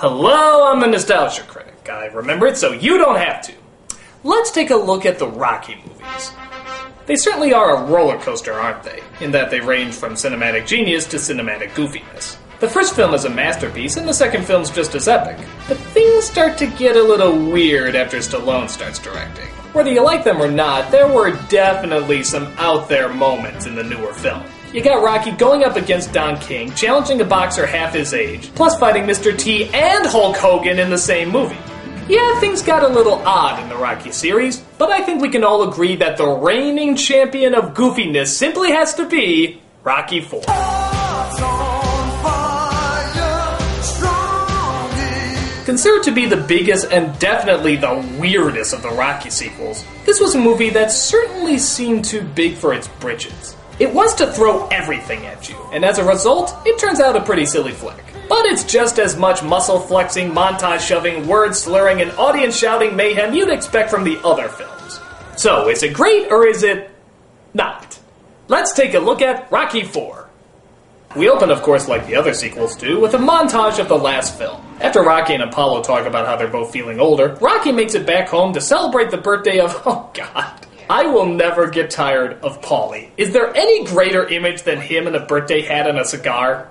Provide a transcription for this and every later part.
Hello, I'm the Nostalgia Critic. I remember it so you don't have to. Let's take a look at the Rocky movies. They certainly are a roller coaster, aren't they? In that they range from cinematic genius to cinematic goofiness. The first film is a masterpiece, and the second film's just as epic. But things start to get a little weird after Stallone starts directing. Whether you like them or not, there were definitely some out-there moments in the newer film. You got Rocky going up against Don King, challenging a boxer half his age, plus fighting Mr. T and Hulk Hogan in the same movie. Yeah, things got a little odd in the Rocky series, but I think we can all agree that the reigning champion of goofiness simply has to be Rocky IV. Considered to be the biggest and definitely the weirdest of the Rocky sequels, this was a movie that certainly seemed too big for its britches. It wants to throw everything at you, and as a result, it turns out a pretty silly flick. But it's just as much muscle flexing, montage shoving, word slurring, and audience shouting mayhem you'd expect from the other films. So, is it great or is it not? Let's take a look at Rocky IV. We open, of course, like the other sequels do, with a montage of the last film. After Rocky and Apollo talk about how they're both feeling older, Rocky makes it back home to celebrate the birthday of, oh god, I will never get tired of Paulie. Is there any greater image than him in a birthday hat and a cigar?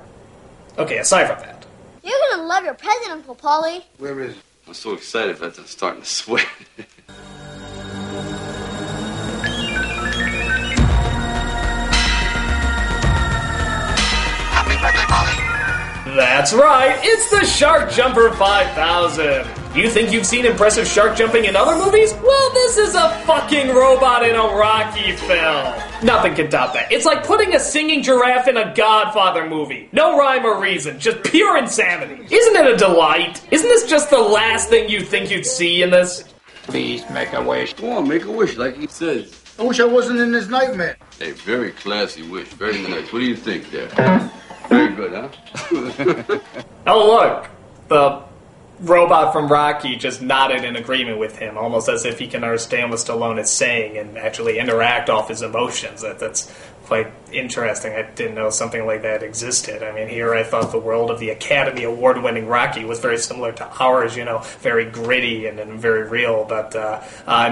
Okay, aside from that. You're gonna love your present, Uncle Paulie. Where is it? I'm so excited that I'm starting to sweat. That's right, it's the Shark Jumper 5000. You think you've seen impressive shark jumping in other movies? Well, this is a fucking robot in a Rocky film. Nothing can top that. It's like putting a singing giraffe in a Godfather movie. No rhyme or reason, just pure insanity. Isn't it a delight? Isn't this just the last thing you think you'd see in this? Please make a wish. Go on, make a wish like he says. I wish I wasn't in this nightmare. Hey, very classy wish, very nice. What do you think there? Very good, huh? Oh look, the robot from Rocky just nodded in agreement with him, almost as if he can understand what Stallone is saying and actually interact off his emotions. That's quite interesting. I didn't know something like that existed. I mean, here I thought the world of the Academy Award-winning Rocky was very similar to ours, you know, very gritty and very real, but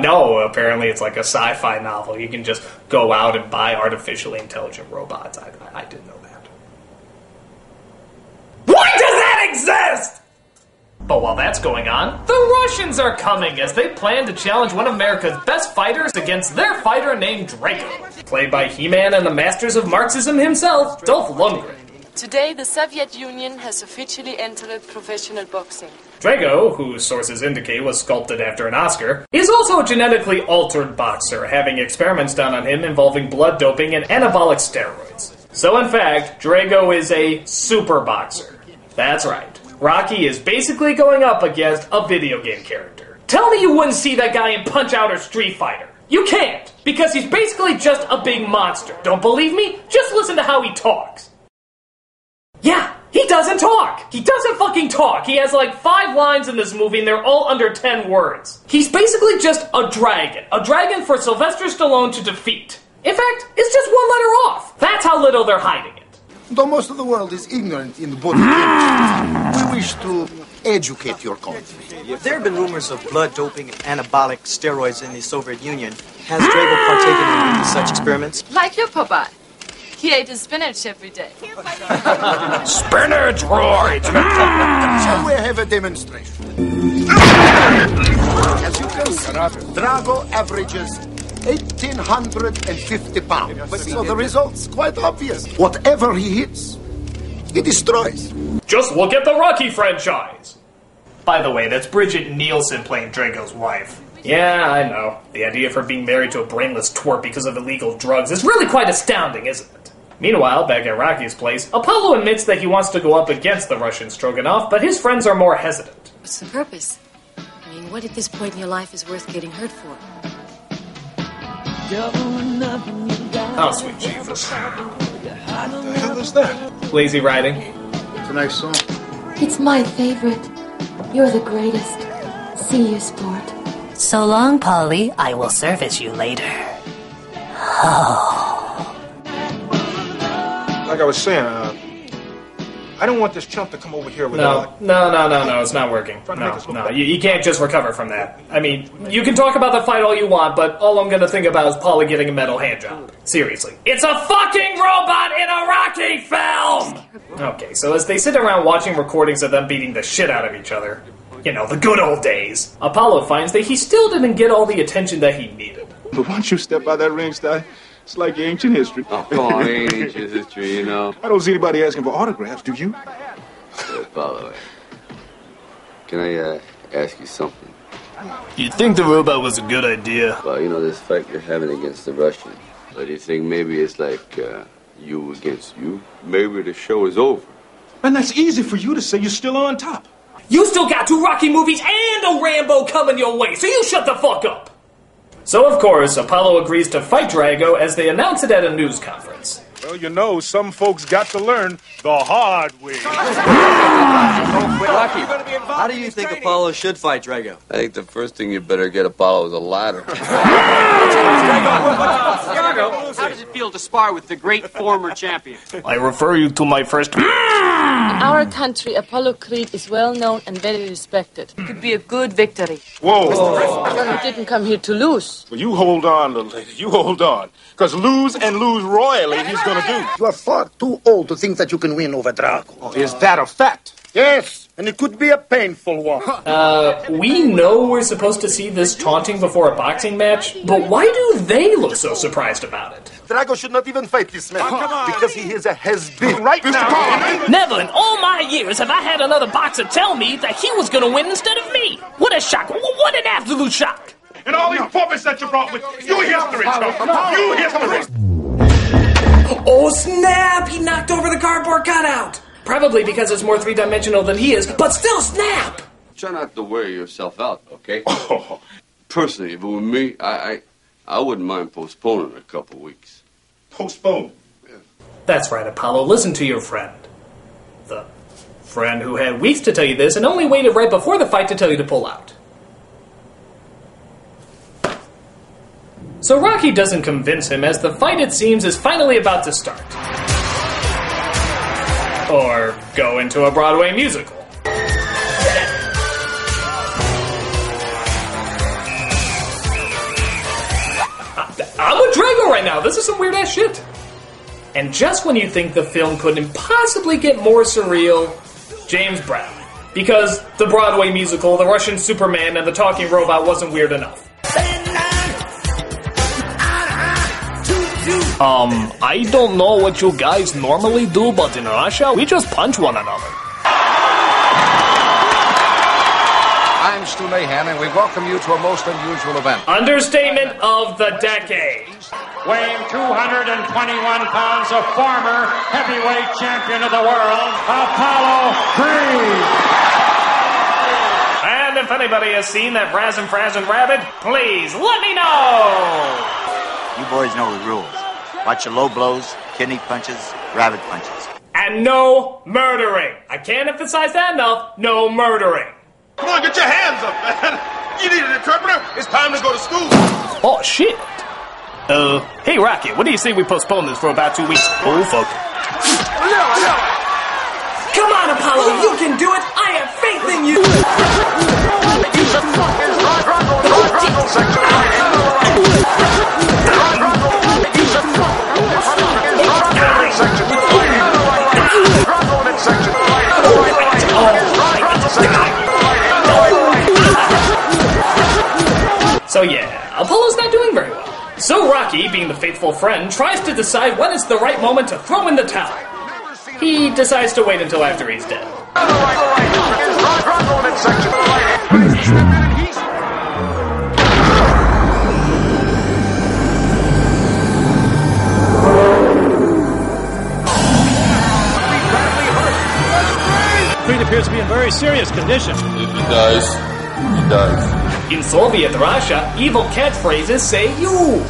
no, apparently it's like a sci-fi novel. You can just go out and buy artificially intelligent robots. I didn't know that. Why does that exist? But while that's going on, the Russians are coming as they plan to challenge one of America's best fighters against their fighter named Drago, played by He-Man and the Masters of Marxism himself, Dolph Lundgren. Today, the Soviet Union has officially entered professional boxing. Drago, whose sources indicate was sculpted after an Oscar, is also a genetically altered boxer, having experiments done on him involving blood doping and anabolic steroids. So in fact, Drago is a super boxer. That's right. Rocky is basically going up against a video game character. Tell me you wouldn't see that guy in Punch-Out or Street Fighter. You can't, because he's basically just a big monster. Don't believe me? Just listen to how he talks. Yeah, he doesn't talk. He doesn't fucking talk. He has like 5 lines in this movie and they're all under 10 words. He's basically just a dragon. A dragon for Sylvester Stallone to defeat. In fact, it's just 1 letter off. That's how little they're hiding it. Though most of the world is ignorant in the body image, we wish to educate your country. If there have been rumors of blood doping and anabolic steroids in the Soviet Union, has Drago partaken in any such experiments? Like your Papa. He ate his spinach every day. Spinach roids! Shall we have a demonstration? As you can see, Drago averages 1,850 pounds. So the result's quite obvious. Whatever he hits, he destroys. Just look at the Rocky franchise. By the way, that's Bridget Nielsen playing Drago's wife. Yeah, I know. The idea of her being married to a brainless twerp because of illegal drugs is really quite astounding, isn't it? Meanwhile, back at Rocky's place, Apollo admits that he wants to go up against the Russian Stroganoff, but his friends are more hesitant. What's the purpose? I mean, what at this point in your life is worth getting hurt for? Oh, sweet Jesus. What the hell is that? Lazy writing. It's a nice song. It's my favorite. You're the greatest. See you, sport. So long, Polly. I will service you later. Oh. Like I was saying, I don't want this chump to come over here without... No, it's not working. No, you can't just recover from that. I mean, you can talk about the fight all you want, but all I'm gonna think about is Paulie getting a metal hand job. Seriously. It's a fucking robot in a Rocky film! Okay, so as they sit around watching recordings of them beating the shit out of each other, you know, the good old days, Apollo finds that he still didn't get all the attention that he needed. But once you step out that ring, Sty, it's like ancient history. Oh, come on, it ain't ancient history, you know. I don't see anybody asking for autographs, do you? By the way, can I ask you something? You think the robot was a good idea? Well, you know, this fight you're having against the Russians. But you think maybe it's like you against you? Maybe the show is over. And that's easy for you to say. You're still on top. You still got 2 Rocky movies and a Rambo coming your way, so you shut the fuck up! So, of course, Apollo agrees to fight Drago as they announce it at a news conference. Well, you know, some folks got to learn the hard way. Rocky, how do you think Apollo should fight Drago? I think the first thing you better get Apollo is a ladder. Drago, how does it feel to spar with the great former champion? I refer you to my first... In our country, Apollo Creed is well known and very respected. It could be a good victory. Whoa. He didn't come here to lose. Well, you hold on, little lady. You hold on. Because lose and lose royally, he's going to do. You are far too old to think that you can win over Drago. Oh, is that a fact? Yes, and it could be a painful one. We know we're supposed to see this taunting before a boxing match, but why do they look so surprised about it? Drago should not even fight this man, because he is a has-been. Right now. Never in all my years have I had another boxer tell me that he was gonna win instead of me. What a shock. What an absolute shock. And all these puppets that you brought with you history stuff. You history. Oh, snap! He knocked over the cardboard cutout. Probably because it's more three-dimensional than he is, but still snap! Try not to wear yourself out, okay? Personally, if it were me, I wouldn't mind postponing a couple weeks. Postpone? Yeah. That's right, Apollo. Listen to your friend. The friend who had weeks to tell you this and only waited right before the fight to tell you to pull out. So Rocky doesn't convince him as the fight, it seems, is finally about to start. Or go into a Broadway musical. I'm with Drago right now. This is some weird-ass shit. And just when you think the film couldn't possibly get more surreal, James Brown. Because the Broadway musical, the Russian Superman, and the talking robot wasn't weird enough. I don't know what you guys normally do, but in Russia, we just punch one another. I'm Stu Mahan, and we welcome you to a most unusual event. Understatement of the decade. Weighing 221 pounds, a former heavyweight champion of the world, Apollo Creed. And if anybody has seen that Brazzin' Frazzin' Rabbit, please let me know! You boys know the rules. Watch your low blows, kidney punches, rabbit punches. And no murdering. I can't emphasize that enough. No murdering. Come on, get your hands up, man. You need an interpreter? It's time to go to school. Oh, shit. Hey, Rocky, what do you say we postpone this for about 2 weeks? Oh, fuck. Come on, Apollo, you can do it. I have faith in you. So yeah, Apollo's not doing very well. So Rocky, being the faithful friend, tries to decide when it's the right moment to throw in the towel. He decides to wait until after he's dead. Creed appears to be in very serious condition. If he dies, he dies. In Soviet Russia, evil catchphrases say you.